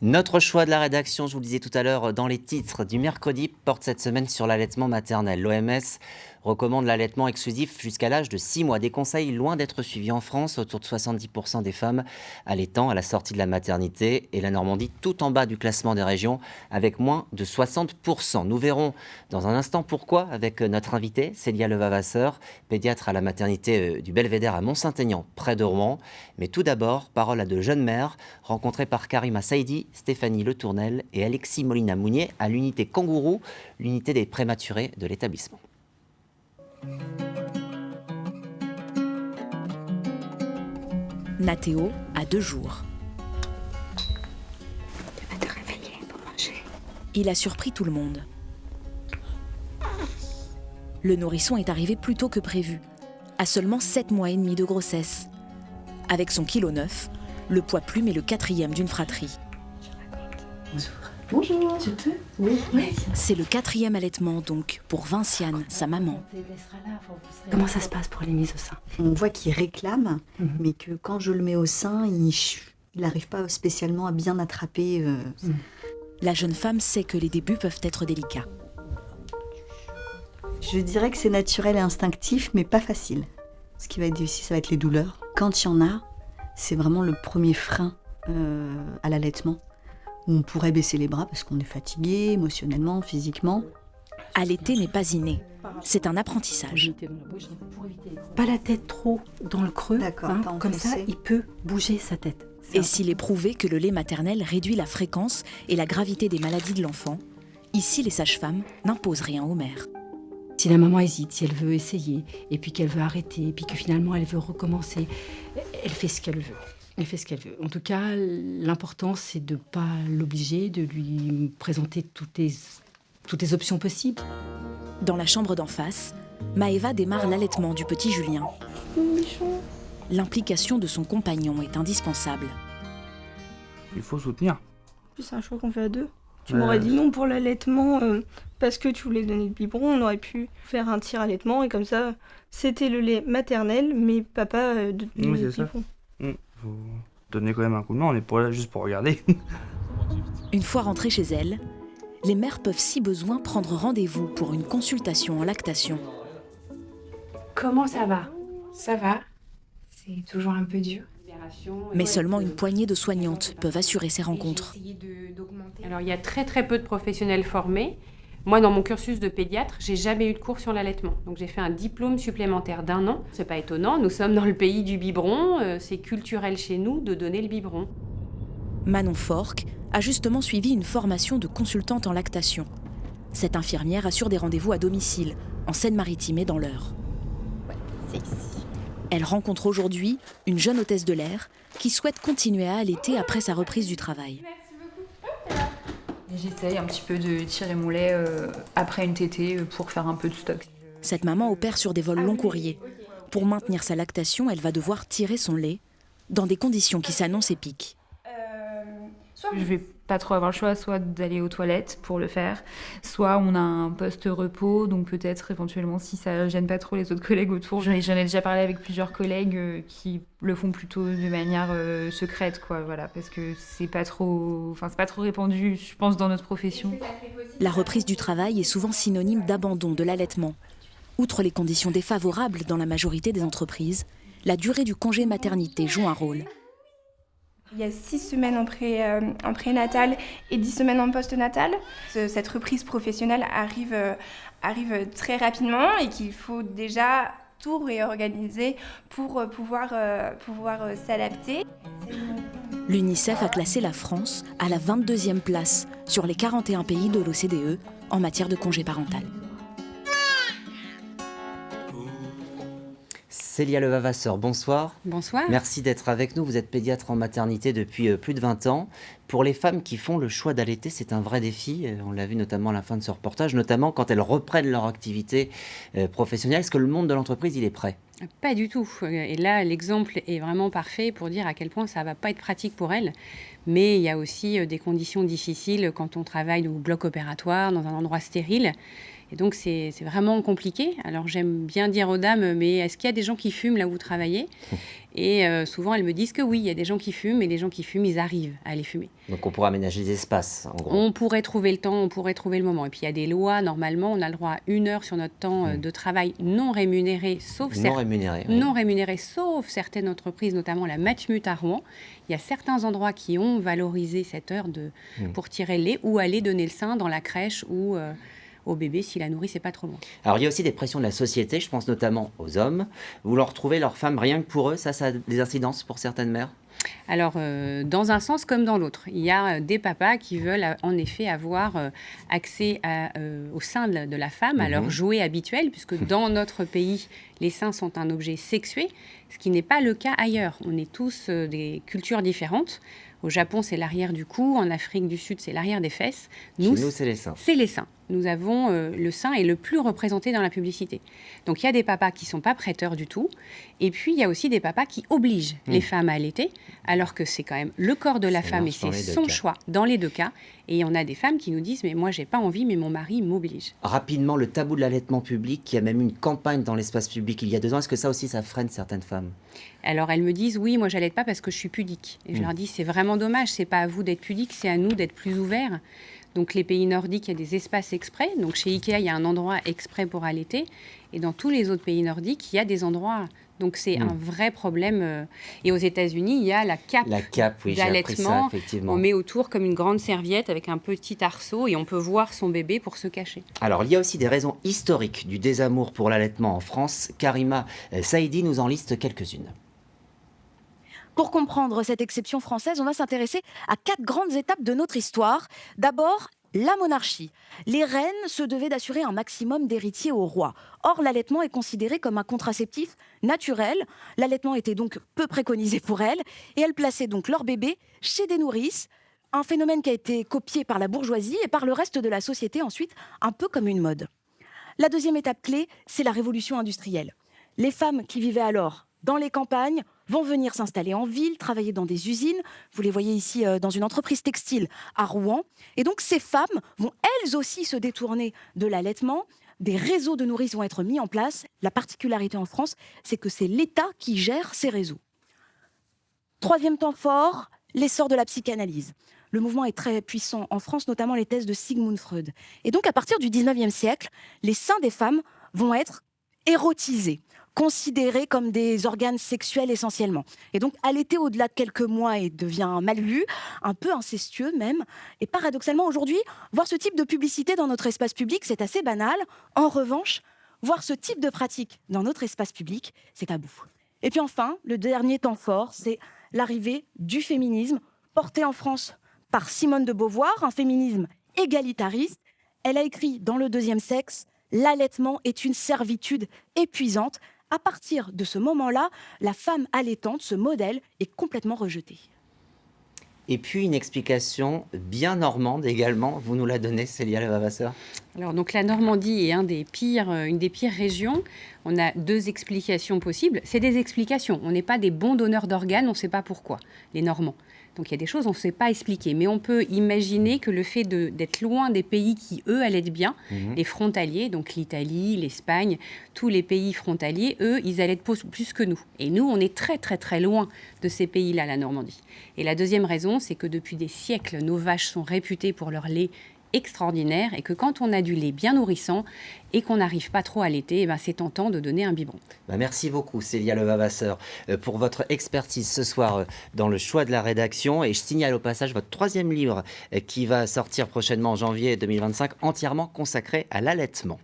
Notre choix de la rédaction, je vous le disais tout à l'heure dans les titres du mercredi, porte cette semaine sur l'allaitement maternel. L'OMS recommande l'allaitement exclusif jusqu'à l'âge de 6 mois. Des conseils loin d'être suivis en France, autour de 70% des femmes allaitant à la sortie de la maternité et la Normandie tout en bas du classement des régions avec moins de 60%. Nous verrons dans un instant pourquoi avec notre invitée Célia Levavasseur, pédiatre à la maternité du Belvédère à Mont-Saint-Aignan, près de Rouen. Mais tout d'abord, parole à de jeunes mères rencontrées par Karima Saïdi, Stéphanie Letournel et Alexis Molina-Mounier à l'unité Kangourou, l'unité des prématurés de l'établissement. Nathéo a 2 jours. Tu vas te réveiller pour manger. Il a surpris tout le monde. Le nourrisson est arrivé plus tôt que prévu, à seulement 7 mois et demi de grossesse. Avec son kilo 9, le poids plume est le 4e d'une fratrie. Bonjour. Je peux? Oui. C'est le 4e allaitement donc pour Vinciane, sa maman. Comment ça se passe pour les mises au sein? On voit qu'il réclame, mais que quand je le mets au sein, il n'arrive pas spécialement à bien attraper. La jeune femme sait que les débuts peuvent être délicats. Je dirais que c'est naturel et instinctif, mais pas facile. Ce qui va être difficile, ça va être les douleurs. Quand il y en a, c'est vraiment le premier frein à l'allaitement. Où on pourrait baisser les bras parce qu'on est fatigué, émotionnellement, physiquement. Allaiter n'est pas inné, c'est un apprentissage. Pas la tête trop dans le creux, D'accord, pas comme ça enfoncé. il peut bouger sa tête. Et s'il est prouvé que le lait maternel réduit la fréquence et la gravité des maladies de l'enfant, ici les sages-femmes n'imposent rien aux mères. Si la maman hésite, si elle veut essayer, et puis qu'elle veut arrêter, et puis que finalement elle veut recommencer, elle fait ce qu'elle veut. Elle fait ce qu'elle veut. En tout cas, l'important, c'est de ne pas l'obliger, de lui présenter toutes les options possibles. Dans la chambre d'en face, Maëva démarre l'allaitement du petit Julien. L'implication de son compagnon est indispensable. Il faut soutenir. Puis c'est un choix qu'on fait à 2. Tu m'aurais dit non pour l'allaitement parce que tu voulais donner le biberon, on aurait pu faire un tir allaitement et comme ça, c'était le lait maternel, mais papa de Oui, c'est le ça. biberon. Faut donner quand même un coup de main, on est pas là juste pour regarder. Une fois rentrées chez elles, les mères peuvent si besoin prendre rendez-vous pour une consultation en lactation. Comment ça va? Ça va. C'est toujours un peu dur. Mais seulement une poignée de soignantes peuvent assurer ces rencontres. Alors il y a très très peu de professionnels formés. Moi, dans mon cursus de pédiatre, j'ai jamais eu de cours sur l'allaitement. Donc j'ai fait un diplôme supplémentaire d'1 an. C'est pas étonnant, nous sommes dans le pays du biberon. C'est culturel chez nous de donner le biberon. Manon Forck a justement suivi une formation de consultante en lactation. Cette infirmière assure des rendez-vous à domicile, en Seine-Maritime et dans l'Eure. Elle rencontre aujourd'hui une jeune hôtesse de l'air qui souhaite continuer à allaiter après sa reprise du travail. J'essaye un petit peu de tirer mon lait après une tétée pour faire un peu de stock. Cette maman opère sur des vols long courriers. Pour maintenir sa lactation, elle va devoir tirer son lait dans des conditions qui s'annoncent épiques. Je vais pas trop avoir le choix, soit d'aller aux toilettes pour le faire, soit on a un poste repos, donc peut-être éventuellement si ça gêne pas trop les autres collègues autour. J'en ai déjà parlé avec plusieurs collègues qui le font plutôt de manière secrète, quoi, voilà, parce que c'est pas trop répandu, je pense, dans notre profession. La reprise du travail est souvent synonyme d'abandon de l'allaitement. Outre les conditions défavorables dans la majorité des entreprises, la durée du congé maternité joue un rôle. Il y a 6 semaines en prénatal et 10 semaines en postnatal. Cette reprise professionnelle arrive très rapidement et qu'il faut déjà tout réorganiser pour pouvoir s'adapter. L'UNICEF a classé la France à la 22e place sur les 41 pays de l'OCDE en matière de congé parental. Célia Levavasseur, bonsoir. Bonsoir. Merci d'être avec nous. Vous êtes pédiatre en maternité depuis plus de 20 ans. Pour les femmes qui font le choix d'allaiter, c'est un vrai défi. On l'a vu notamment à la fin de ce reportage, notamment quand elles reprennent leur activité professionnelle. Est-ce que le monde de l'entreprise, il est prêt ? Pas du tout. Et là, l'exemple est vraiment parfait pour dire à quel point ça ne va pas être pratique pour elles. Mais il y a aussi des conditions difficiles quand on travaille au bloc opératoire, dans un endroit stérile. Et donc, c'est vraiment compliqué. Alors, j'aime bien dire aux dames, mais est-ce qu'il y a des gens qui fument là où vous travaillez ? Et souvent, elles me disent que oui, il y a des gens qui fument, et les gens qui fument, ils arrivent à aller fumer. Donc on pourra aménager des espaces, en gros. On pourrait trouver le temps, on pourrait trouver le moment. Et puis, il y a des lois, normalement, on a le droit à 1 heure sur notre temps de travail non rémunéré, sauf non rémunéré, sauf certaines entreprises, notamment la Matmut à Rouen. Il y a certains endroits qui ont valorisé cette heure pour tirer le lait ou aller donner le sein dans la crèche ou au bébé si la nourrice n'est pas trop loin. Alors il y a aussi des pressions de la société, je pense notamment aux hommes. Vous leur trouvez leurs femmes rien que pour eux, ça a des incidences pour certaines mères ? Alors, dans un sens comme dans l'autre, il y a des papas qui veulent en effet avoir accès au sein de la femme, à leur jouet habituel, puisque dans notre pays, les seins sont un objet sexué, ce qui n'est pas le cas ailleurs. On est tous des cultures différentes. Au Japon, c'est l'arrière du cou. En Afrique du Sud, c'est l'arrière des fesses. Chez nous, c'est les seins. C'est les seins. Nous avons le sein est le plus représenté dans la publicité. Donc, il y a des papas qui ne sont pas prêteurs du tout. Et puis, il y a aussi des papas qui obligent les femmes à allaiter, alors que c'est quand même le corps de la femme et c'est son choix dans les 2 cas. Et on a des femmes qui nous disent « mais moi, j'ai pas envie, mais mon mari m'oblige ». Rapidement, le tabou de l'allaitement public, il y a même une campagne dans l'espace public il y a 2 ans. Est-ce que ça aussi, ça freine certaines femmes ? Alors, elles me disent « oui, moi, j'allaite pas parce que je suis pudique ». Et je leur dis « c'est vraiment dommage, c'est pas à vous d'être pudique, c'est à nous d'être plus ouverts ». Donc, les pays nordiques, il y a des espaces exprès. Donc, chez Ikea, il y a un endroit exprès pour allaiter. Et dans tous les autres pays nordiques, il y a des endroits. Donc, c'est un vrai problème. Et aux États-Unis, il y a la cape oui, d'allaitement. J'ai appris ça, effectivement. On met autour comme une grande serviette avec un petit arceau et on peut voir son bébé pour se cacher. Alors, il y a aussi des raisons historiques du désamour pour l'allaitement en France. Karima Saïdi nous en liste quelques-unes. Pour comprendre cette exception française, on va s'intéresser à 4 grandes étapes de notre histoire. D'abord, la monarchie. Les reines se devaient d'assurer un maximum d'héritiers au roi. Or, l'allaitement est considéré comme un contraceptif naturel. L'allaitement était donc peu préconisé pour elles et elles plaçaient donc leur bébé chez des nourrices. Un phénomène qui a été copié par la bourgeoisie et par le reste de la société ensuite, un peu comme une mode. La deuxième étape clé, c'est la révolution industrielle. Les femmes qui vivaient alors dans les campagnes vont venir s'installer en ville, travailler dans des usines. Vous les voyez ici dans une entreprise textile à Rouen. Et donc ces femmes vont elles aussi se détourner de l'allaitement. Des réseaux de nourrices vont être mis en place. La particularité en France, c'est que c'est l'État qui gère ces réseaux. Troisième temps fort, l'essor de la psychanalyse. Le mouvement est très puissant en France, notamment les thèses de Sigmund Freud. Et donc à partir du 19e siècle, les seins des femmes vont être érotisés, considérés comme des organes sexuels essentiellement. Et donc, allaiter au-delà de quelques mois et devient mal vu, un peu incestueux même. Et paradoxalement, aujourd'hui, voir ce type de publicité dans notre espace public, c'est assez banal. En revanche, voir ce type de pratique dans notre espace public, c'est tabou. Et puis enfin, le dernier temps fort, c'est l'arrivée du féminisme, porté en France par Simone de Beauvoir, un féminisme égalitariste. Elle a écrit dans Le Deuxième Sexe, « L'allaitement est une servitude épuisante ». À partir de ce moment-là, la femme allaitante, ce modèle, est complètement rejeté. Et puis une explication bien normande également, vous nous la donnez, Célia Levavasseur. Alors donc la Normandie est une des pires régions. On a 2 explications possibles. C'est des explications. On n'est pas des bons donneurs d'organes, on ne sait pas pourquoi, les Normands. Donc il y a des choses on ne sait pas expliquer. Mais on peut imaginer que le fait d'être loin des pays qui, eux, allaitent bien, les frontaliers, donc l'Italie, l'Espagne, tous les pays frontaliers, eux, ils allaitent plus que nous. Et nous, on est très, très, très loin de ces pays-là, la Normandie. Et la deuxième raison, c'est que depuis des siècles, nos vaches sont réputées pour leur lait extraordinaire et que quand on a du lait bien nourrissant et qu'on n'arrive pas trop à allaiter, c'est tentant de donner un biberon. Merci beaucoup Célia Levavasseur pour votre expertise ce soir dans le choix de la rédaction, et je signale au passage votre 3e livre qui va sortir prochainement en janvier 2025 entièrement consacré à l'allaitement.